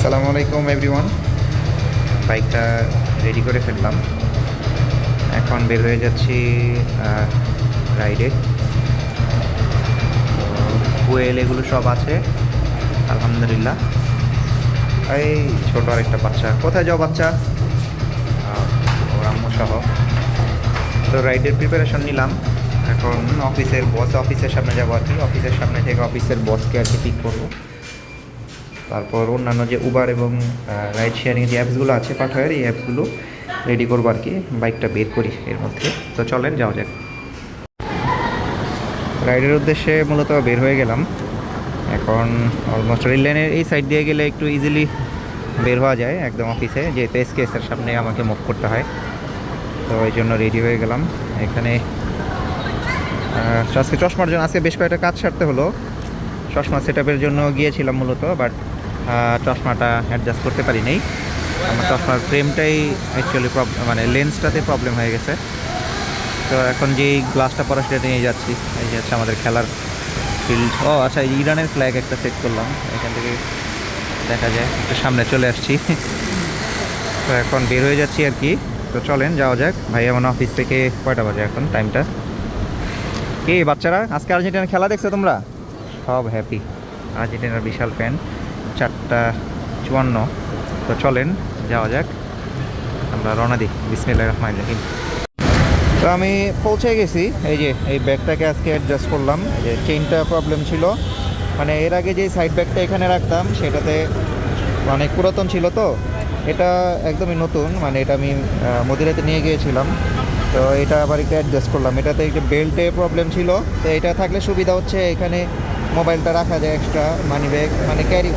আসসালামু আলাইকুম এভরিওয়ান। বাইকটা রেডি করে ফেললাম, এখন বের হয়ে যাচ্ছি রাইডে। তো ফুয়েল এগুলো সব আছে আলহামদুলিল্লাহ। এই ছোট আরেকটা বাচ্চা, কোথায় যাও বাচ্চা? ওর আম্মু সহ। তো রাইডের প্রিপারেশন নিলাম, এখন অফিসের সামনে যাবো আর কি। অফিসের সামনে থেকে অফিসের বসকে আর কি পিক করবো, তারপর অন্যান্য যে উবার এবং রাইড শেয়ারিং যে অ্যাপসগুলো আছে পাঠাওয়ার, এই অ্যাপসগুলো রেডি করবো আর কি। বাইকটা বের করি এর মধ্যে। তো চলেন যাওয়া যাক। রাইডের উদ্দেশ্যে মূলত বের হয়ে গেলাম। এখন অলমোস্ট রেল লাইনের এই সাইড দিয়ে গেলে একটু ইজিলি বের হওয়া যায় একদম অফিসে, যেহেতু এসকেএসের সামনে আমাকে মুভ করতে হয়। তো এই জন্য রেডি হয়ে গেলাম এখানে। আজকে চশমার জন্য আজকে বেশ কয়েকটা কাজ সারতে হলো। চশমা সেট আপের জন্য গিয়েছিলাম মূলত, বাট চশমাটা অ্যাডজাস্ট করতে পারি নাই। আমার চশমার ফ্রেমটাই অ্যাকচুয়ালি মানে লেন্সটাতে প্রবলেম হয়ে গেছে। তো এখন যেই গ্লাসটা পরা সেটা নিয়ে যাচ্ছি। এই যে হচ্ছে আমাদের খেলার ফিল্ড। ও আচ্ছা, এই ইরানের ফ্ল্যাগ একটা সেট করলাম, এখান থেকে দেখা যায়। একটু সামনে চলে আসছি। তো এখন বের হয়ে যাচ্ছি আর কি। তো চলেন যাওয়া যাক। ভাই আমার অফিস থেকে কয়টা বাজে এখন টাইমটা? কি বাচ্চারা, আজকে আর্জেন্টিনার খেলা দেখছো তোমরা? সব হ্যাপি, আর্জেন্টিনার বিশাল ফ্যান। 4:54। তো চলেন যাওয়া যাক, আমরা রওনা দিই। বিসমিল্লাহির রহমানির রহিম। তো আমি পৌঁছে গেছি। এই যে এই ব্যাগটাকে আজকে অ্যাডজাস্ট করলাম। এই যে চেইনটা প্রবলেম ছিল, মানে এর আগে যে সাইড ব্যাগটা এখানে রাখতাম সেটাতে অনেক পুরাতন ছিল। তো এটা একদমই নতুন, মানে এটা আমি মদিরাতে নিয়ে গিয়েছিলাম। তো এটা আবার একটু অ্যাডজাস্ট করলাম। এটাতে একটু বেল্টে প্রবলেম ছিল, তো এটা থাকলে সুবিধা হচ্ছে এখানে মোবাইলটা রাখা যায়, এক্সট্রা মানি ব্যাগ, মানে ক্যারি,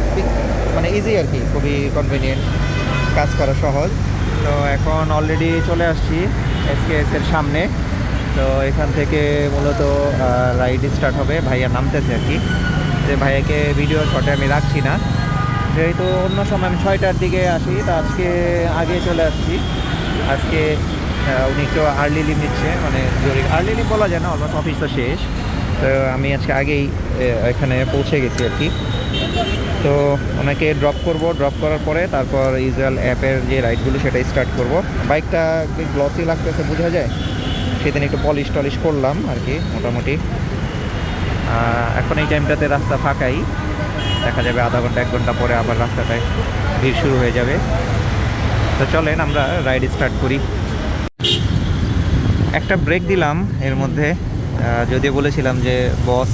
মানে ইজি আর কি, খুবই কনভিনিয়েন্ট, কাজ করা সহজ। তো এখন অলরেডি চলে আসছি এসকেএসের সামনে। তো এখান থেকে মূলত রাইড স্টার্ট হবে। ভাইয়া নামতেছে আর কি। যে ভাইয়াকে ভিডিও শটে আমি রাখছি না, যেহেতু অন্য সময় আমি 6টার দিকে আসি, তো আজকে আগে চলে আসছি। আজকে উনি একটু আর্লি লিভ নিচ্ছে, মানে জরুরি আর্লি লিভ বলা যায় না, অলমোস্ট অফিস তো শেষ। তো আমি আজকে আগেই এখানে পৌঁছে গেছি আর কি। তো ওনাকে ড্রপ করব, ড্রপ করার পরে তারপর ইউজুয়াল অ্যাপের যে রাইডগুলো সেটা স্টার্ট করব। বাইকটা গ্লসি লাগতেছে বোঝা যায়, সেদিন একটু পলিশ টলিশ করলাম আর কি মোটামুটি। এখন এই টাইমটাতে রাস্তা ফাঁকাই, দেখা যাবে আধা ঘন্টা 1 ঘন্টা পরে আবার রাস্তাটায় ভিড় শুরু হয়ে যাবে। তো চলেন আমরা রাইড স্টার্ট করি। একটা ব্রেক দিলাম এর মধ্যে, যদিও বলেছিলাম যে বস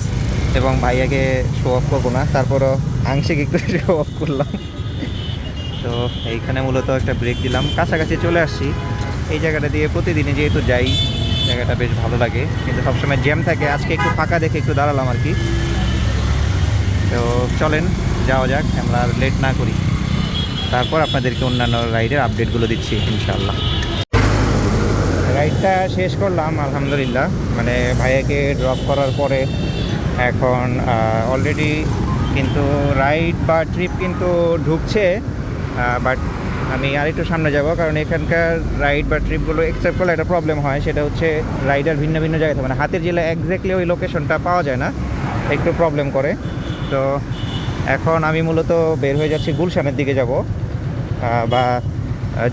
এবং ভাইয়াকে শো অফ করবো না, তারপরও আংশিক একটু শো অফ করলাম। তো এইখানে মূলত একটা ব্রেক দিলাম, কাছাকাছি চলে আসছি। এই জায়গাটা দিয়ে প্রতিদিনই যেহেতু যাই, জায়গাটা বেশ ভালো লাগে, কিন্তু সবসময় জ্যাম থাকে। আজকে একটু ফাঁকা দেখে একটু দাঁড়ালাম আর কি। তো চলেন যাওয়া যাক, আমরা লেট না করি। তারপর আপনাদেরকে অন্যান্য রাইডের আপডেটগুলো দিচ্ছি ইনশাআল্লাহ। রাইডটা শেষ করলাম আলহামদুলিল্লাহ, মানে ভাইয়াকে ড্রপ করার পরে এখন অলরেডি কিন্তু রাইড বা ট্রিপ কিন্তু ঢুকছে। বাট আমি আরেকটু সামনে যাব, কারণ এখানকার রাইড বা ট্রিপগুলো অ্যাকসেপ্ট করলে একটা প্রবলেম হয়, সেটা হচ্ছে রাইডার ভিন্ন ভিন্ন জায়গায় থাকে, মানে হাতের জেলায় একজ্যাক্টলি ওই লোকেশনটা পাওয়া যায় না, একটু প্রবলেম করে। তো এখন আমি মূলত বের হয়ে যাচ্ছি গুলশানের দিকে যাব, বা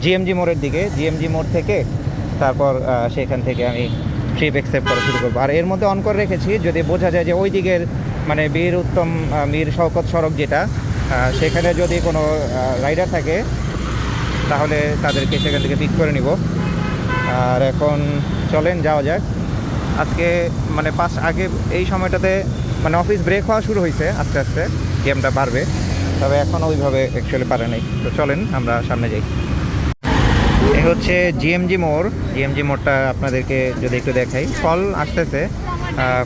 জিএমজি মোড়ের দিকে। জিএমজি মোড় থেকে তারপর সেখান থেকে আমি ট্রিপ অ্যাকসেপ্ট করা শুরু করবো। আর এর মধ্যে অন করে রেখেছি, যদি বোঝা যায় যে ওই দিকের মানে মীর শওকত সড়ক যেটা, সেখানে যদি কোনো রাইডার থাকে তাহলে তাদেরকে সেখান থেকে পিক করে নিব। আর এখন চলেন যাওয়া যাক। আজকে মানে আগে এই সময়টাতে মানে অফিস ব্রেক হওয়া শুরু হয়েছে, আস্তে আস্তে গেমটা বাড়বে, তবে এখন ওইভাবে অ্যাকচুয়ালি পারে নাই। তো চলেন আমরা সামনে যাই। এই হচ্ছে জিএমজি মোড়। জিএমজি মোড়টা আপনাদেরকে যদি একটু দেখাই, কল আসতেছে,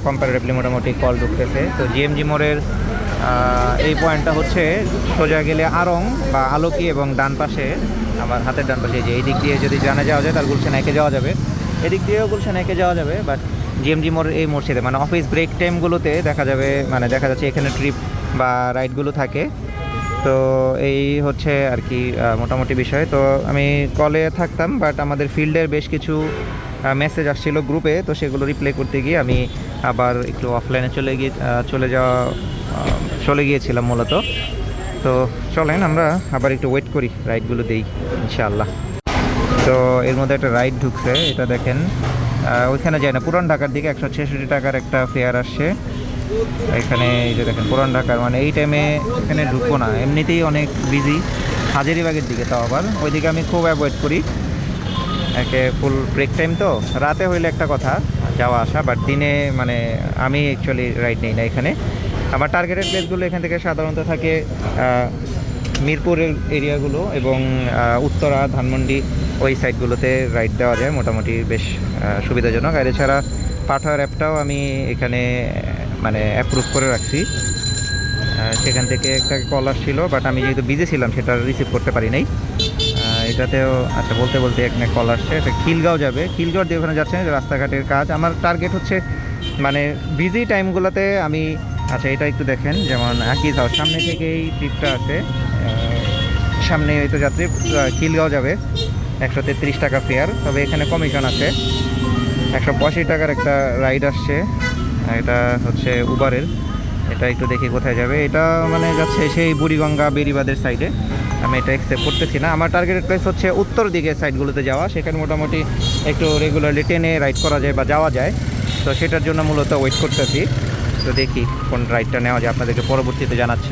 কম্পারেটিভলি মোটামুটি কল ঢুকতেছে। তো জিএমজি মোড়ের এই পয়েন্টটা হচ্ছে সোজা গেলে আড়ং বা আলোকি, এবং ডান পাশে আমার হাতের ডান পাশে যে এই দিক দিয়ে যদি জানা যাওয়া যায় তাহলে গুলশান একে যাওয়া যাবে, এদিক দিয়েও গুলশান একে যাওয়া যাবে। বাট জিএমজি মোড় এই মোড়ছেতে মানে অফিস ব্রেক টাইমগুলোতে দেখা যাবে, মানে দেখা যাচ্ছে এখানে ট্রিপ বা রাইডগুলো থাকে। তো এই হচ্ছে আর কি মোটামুটি বিষয়। তো আমি কলে থাকতাম, বাট আমাদের ফিল্ডের বেশ কিছু মেসেজ আসছিলো গ্রুপে, তো সেগুলো রিপ্লাই করতে গিয়ে আমি আবার একটু অফলাইনে চলে গিয়েছিলাম মূলত। তো তো চলেন আমরা আবার একটু ওয়েট করি, রাইডগুলো দেই ইনশাআল্লাহ। তো এর মধ্যে একটা রাইড ঢুকছে, এটা দেখেন। ওইখানে যায় না, পুরান ঢাকার দিকে 166 টাকার একটা ফেয়ার আসছে এখানে। এই যে দেখেন পুরান ঢাকার, মানে এই টাইমে এখানে ঢুকবো না, এমনিতেই অনেক বিজি। হাজারীবাগের দিকে তাও আবার ওইদিকে আমি খুব অ্যাভয়েড করি, একে ফুল ব্রেক টাইম তো। রাতে হইলে একটা কথা যাওয়া আসা, বাট দিনে মানে আমি অ্যাকচুয়ালি রাইড নিই না এখানে। আমার টার্গেটেড প্লেসগুলো এখান থেকে সাধারণত থাকে মিরপুরের এরিয়াগুলো এবং উত্তরা, ধানমন্ডি, ওই সাইডগুলোতে রাইড দেওয়া যায় মোটামুটি বেশ সুবিধাজনক। আর এছাড়া পাঠাওয়ার অ্যাপটাও আমি এখানে মানে অ্যাপ্রুভ করে রাখছি। সেখান থেকে একটা কল আসছিল, বাট আমি যেহেতু বিজি ছিলাম সেটা রিসিভ করতে পারি নাই। এটাতেও আচ্ছা বলতে বলতে এখানে কল আসছে, এটা খিলগাঁও যাবে। খিলগাঁও দিয়ে ওখানে যাচ্ছে রাস্তাঘাটের কাজ। আমার টার্গেট হচ্ছে মানে বিজি টাইমগুলোতে আমি, আচ্ছা এটা একটু দেখেন, যেমন আকিজ হাউস সামনে থেকেই ট্রিপটা আছে, সামনে এই তো যাত্রী খিলগাঁও যাবে, 133 টাকা ফেয়ার। তবে এখানে কমিশন আছে, 185 টাকার একটা রাইড আসছে, এটা হচ্ছে উবারের। এটা একটু দেখি কোথায় যাবে, এটা মানে যাচ্ছে সেই বুড়িগঙ্গা বেরিবাদের সাইডে। আমি এটা অ্যাকসেপ্ট করতেছি না। আমার টার্গেটেড প্লেস হচ্ছে উত্তর দিকে সাইডগুলোতে যাওয়া, সেখানে মোটামুটি একটু রেগুলারলি ট্রেনে রাইড করা যায় বা যাওয়া যায়। তো সেটার জন্য মূলত ওয়েট করতেছি। তো দেখি কোন রাইডটা নেওয়া যায়, আপনাদেরকে পরবর্তীতে জানাচ্ছি।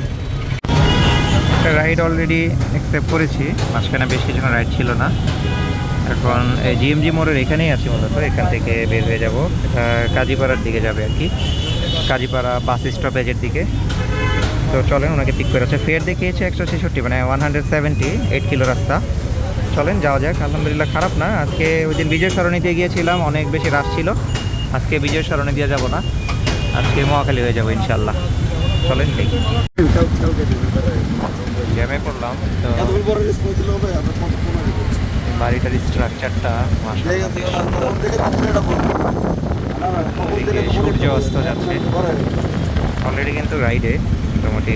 একটা রাইড অলরেডি অ্যাকসেপ্ট করেছি, মাঝখানে বেশ কিছু রাইড ছিল না। এখন এই জিএমজি মোড়ের এখানেই আছি মূলত, এখান থেকে বের হয়ে যাব, কাজীপাড়ার দিকে যাবে আর কি, কাজীপাড়া বাস স্টপেজের দিকে। তো চলেন, ওনাকে পিক করে আছে। ফেয়ার দেখিয়েছে 166, মানে 170, 8 কিলো রাস্তা। চলেন যাওয়া যাক। আলহামদুলিল্লাহ খারাপ না। আজকে ওই দিন বিজয় সরণি দিয়ে গিয়েছিলাম, অনেক বেশি রাশ ছিল। আজকে বিজয় সরণি দিয়ে যাব না, আজকে মহাখালী হয়ে যাবো ইনশাল্লাহ। চলেন দেখি। জ্যামে পড়লাম তো, বাড়িটার স্ট্রাকচারটা সূর্য অস্ত যাচ্ছে অলরেডি, কিন্তু রাইডে মোটামুটি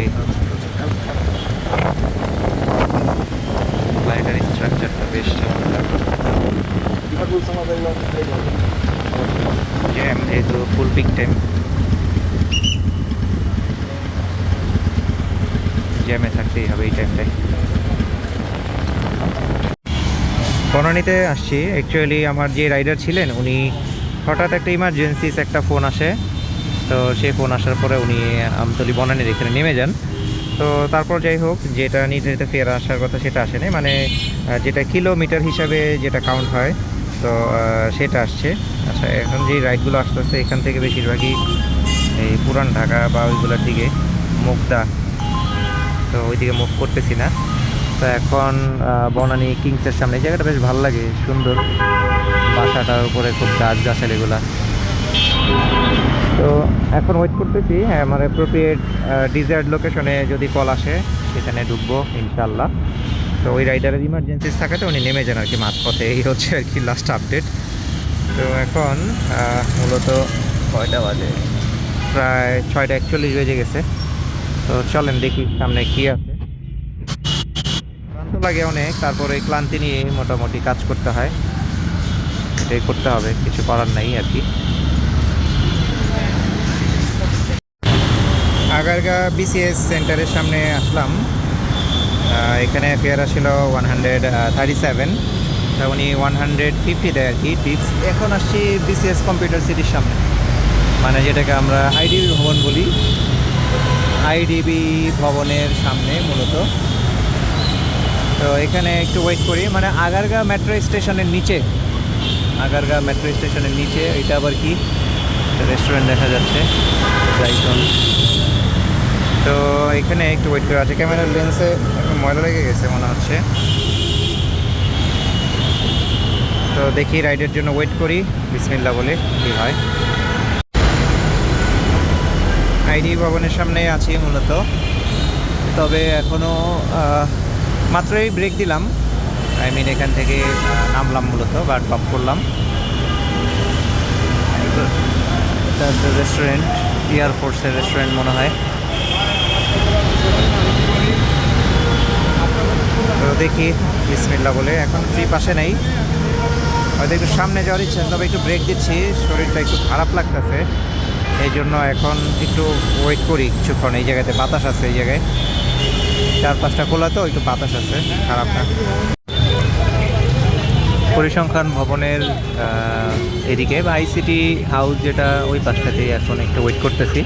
বাড়িটার স্ট্রাকচারটা বেশ জ্যাম, যেহেতু ফুল পিক টাইম, জ্যামে থাকতেই হবে এই টাইমটায়। বনানীতে আসছি। অ্যাকচুয়ালি আমার যে রাইডার ছিলেন উনি হঠাৎ একটা ইমার্জেন্সিস একটা ফোন আসে, তো সেই ফোন আসার পরে উনি আমতলী বনানীর এখানে নেমে যান। তো তারপর যাই হোক, যেটা নির্ধারিত ফেয়ার আসার কথা সেটা আসেনি, মানে যেটা কিলোমিটার হিসাবে যেটা কাউন্ট হয়, তো সেটা আসছে। আচ্ছা এখন যে রাইডগুলো আসতেছে এখান থেকে বেশিরভাগই এই পুরান ঢাকা বা ওইগুলোর দিকে, মুগদা, তো ওইদিকে মুভ করতেছি না। তো এখন বনানী কিংসের সামনে, এই জায়গাটা বেশ ভালো লাগে, সুন্দর, বাসাটার উপরে খুব গাছগাছালি এগুলা। তো এখন ওয়েট করতেছি আমার অ্যাপ্রোপ্রিয়েট ডিজায়ার্ড লোকেশনে যদি কল আসে সেখানে ঢুকবো ইনশাল্লাহ। তো ওই রাইডারের ইমার্জেন্সি থাকাতে উনি নেমে যান আর কি মাঝপথে, এই হচ্ছে আর কি লাস্ট আপডেট। তো এখন মূলত কয়টা বাজে, প্রায় 6:41 বেজে গেছে। তো চলেন দেখি সামনে কী আছে। ক্লান্ত লাগে অনেক, তারপরে এই ক্লান্তি নিয়ে মোটামুটি কাজ করতে হয়, এটাই করতে হবে, কিছু করার নাই আর কি। আগারগাঁ বিসিএস সেন্টারের সামনে আসলাম। এখানে ফেয়ার আসছিল 137, তা উনি 150 দেয় আর কি টিপস। এখন আসছি বিসিএস কম্পিউটার সিটির সামনে, মানে যেটাকে আমরা আইডিবি ভবন বলি, আইডিবি ভবনের সামনে মূলত। তো এখানে একটু ওয়েট করি, মানে আগারগাঁ মেট্রো স্টেশনের নিচে, আগারগাঁ মেট্রো স্টেশনের নিচে। এটা আবার কি রেস্টুরেন্ট দেখা যাচ্ছে, জাইটন। তো এখানে একটু ওয়েট করে আছে, ক্যামেরার লেন্সে ময়লা লেগে গেছে মনে হচ্ছে। তো দেখি রাইডের জন্য ওয়েট করি, বিসমিল্লাহ বলে কী হয়। আইডি ভবনের সামনে আছি মূলত, তবে এখনও মাত্রই ব্রেক দিলাম, আই মিন এখান থেকে নামলাম মূলত বা ড্রপ করলাম। রেস্টুরেন্ট, এয়ারফোর্সের রেস্টুরেন্ট মনে হয়। তো দেখি বিসমিল্লাহ বলে, এখন ট্রিপ আসে নাই, হয়তো একটু সামনে যাওয়ার ইচ্ছা, তবে একটু ব্রেক দিচ্ছি, শরীরটা একটু খারাপ লাগতেছে, এই জন্য এখন একটু ওয়েট করি কিছুক্ষণ। এই জায়গাতে বাতাস আছে, এই জায়গায় চারপাশটা খোলা তো একটু বাতাস আছে, খারাপ না। পরিসংখ্যান ভবনের এদিকে বা আইসিটি হাউস যেটা ওই পাশটাতেই এখন একটু ওয়েট করতেছি।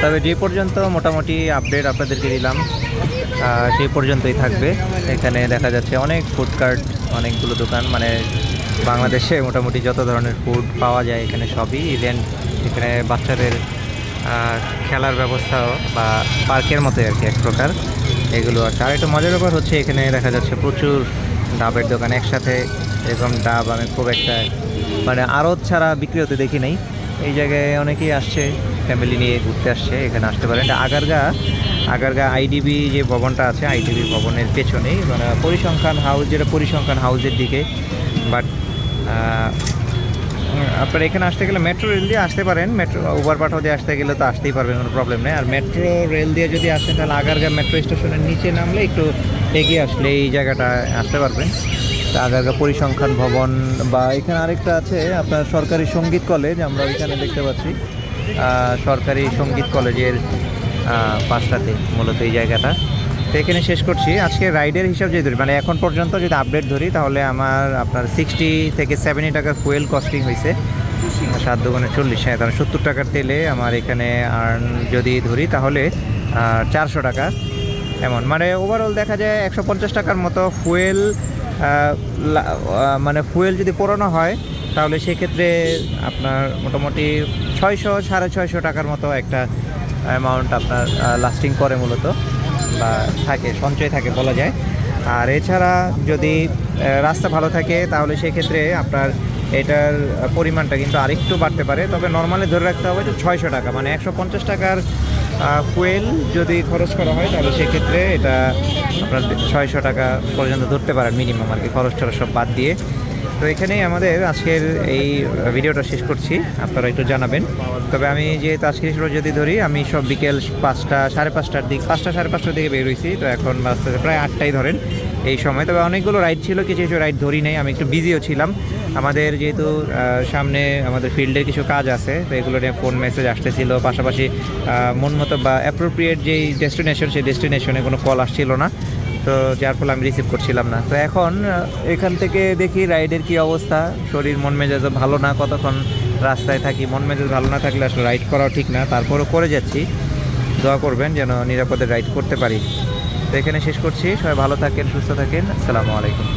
তবে যে পর্যন্ত মোটামুটি আপডেট আপনাদেরকে দিলাম সেই পর্যন্তই থাকবে। এখানে দেখা যাচ্ছে অনেক ফুড কার্ট, অনেকগুলো দোকান, মানে বাংলাদেশে মোটামুটি যত ধরনের ফুড পাওয়া যায় এখানে সবই। ইভেন এখানে বাচ্চাদের খেলার ব্যবস্থাও বা পার্কের মতোই আর কি এক প্রকার এগুলো আছে। আর একটু মজার ব্যাপার হচ্ছে এখানে দেখা যাচ্ছে প্রচুর ডাবের দোকান একসাথে। এরকম ডাব আমি খুব একটা মানে আড়ত ছাড়া বিক্রি হতে দেখি নাই। এই জায়গায় অনেকেই আসছে, ফ্যামিলি নিয়ে ঘুরতে আসছে, এখানে আসতে পারেন। এটা আগারগা আইডিবি যে ভবনটা আছে, আইডিবি ভবনের পেছনেই, মানে পরিসংখ্যান হাউস, যেটা পরিসংখ্যান হাউসের দিকে। বাট আপনারা এখানে আসতে গেলে মেট্রো রেল দিয়ে আসতে পারেন। মেট্রো ওভার পাঠাও দিয়ে আসতে গেলে তো আসতেই পারবেন, কোনো প্রবলেম নেই। আর মেট্রো রেল দিয়ে যদি আসেন তাহলে আগারগা মেট্রো স্টেশনের নিচে নামলে একটু এগিয়ে আসলে এই জায়গাটা আসতে পারবেন। আগারগা পরিসংখ্যান ভবন, বা এখানে আরেকটা আছে আপনার সরকারি সঙ্গীত কলেজ, আমরা ওইখানে দেখতে পাচ্ছি সরকারি সঙ্গীত কলেজের পাশটাতে মূলত এই জায়গাটা। তো এখানে শেষ করছি আজকে রাইডের হিসাব যদি ধরি, মানে এখন পর্যন্ত যদি আপডেট ধরি তাহলে আপনার 60 থেকে 70 টাকার ফুয়েল কস্টিং হয়েছে। 7 দুগুণে 40, হ্যাঁ, তাহলে 70 টাকার তেলে আমার এখানে আর্ন যদি ধরি তাহলে 400 টাকা এমন, মানে ওভারঅল দেখা যায় 150 টাকার মতো ফুয়েল। মানে ফুয়েল যদি পোড়ানো হয় তাহলে সেক্ষেত্রে আপনার মোটামুটি 600-650 টাকার মতো একটা অ্যামাউন্ট আপনার লাস্টিং করে মূলত, বা থাকে, সঞ্চয় থাকে বলা যায়। আর এছাড়া যদি রাস্তা ভালো থাকে তাহলে সেক্ষেত্রে আপনার এটার পরিমাণটা কিন্তু আরেকটু বাড়তে পারে। তবে নর্মালি ধরে রাখতে হবে যে 600 টাকা, মানে 150 টাকার ফুয়েল যদি খরচ করা হয় তাহলে সেক্ষেত্রে এটা আপনার 600 টাকা পর্যন্ত ধরতে পারেন মিনিমাম আর কি, খরচ টরচ সব বাদ দিয়ে। তো এখানেই আমাদের আজকের এই ভিডিওটা শেষ করছি, আপনারা একটু জানাবেন। তবে আমি যেহেতু আজকে যদি ধরি, আমি সব বিকেল 5টা সাড়ে 5টার দিকে, 5টা সাড়ে 5টার দিকে বের হয়েছি। তো এখন বাজতে প্রায় 8টাই ধরেন এই সময়। তবে অনেকগুলো রাইড ছিল, কিছু কিছু রাইড ধরি নেই, আমি একটু বিজিও ছিলাম। আমাদের যেহেতু সামনে আমাদের ফিল্ডের কিছু কাজ আছে, তো এগুলো নিয়ে ফোন মেসেজ আসতেছিল, পাশাপাশি মন মতো বা অ্যাপ্রোপ্রিয়েট যেই ডেস্টিনেশন, সেই ডেস্টিনেশনে কোনো কল আসছিল না, তো যার ফলে আমি রিসিভ করছিলাম না। তো এখন এখান থেকে দেখি রাইডের কি অবস্থা। শরীর মন মেজাজও ভালো না, কতক্ষণ রাস্তায় থাকি, মন মেজাজ ভালো না থাকলে আসলে রাইড করাও ঠিক না। তারপরও করে যাচ্ছি, দোয়া করবেন যেন নিরাপদে রাইড করতে পারি। তো এখানে শেষ করছি, সবাই ভালো থাকেন, সুস্থ থাকেন, আসসালামু আলাইকুম।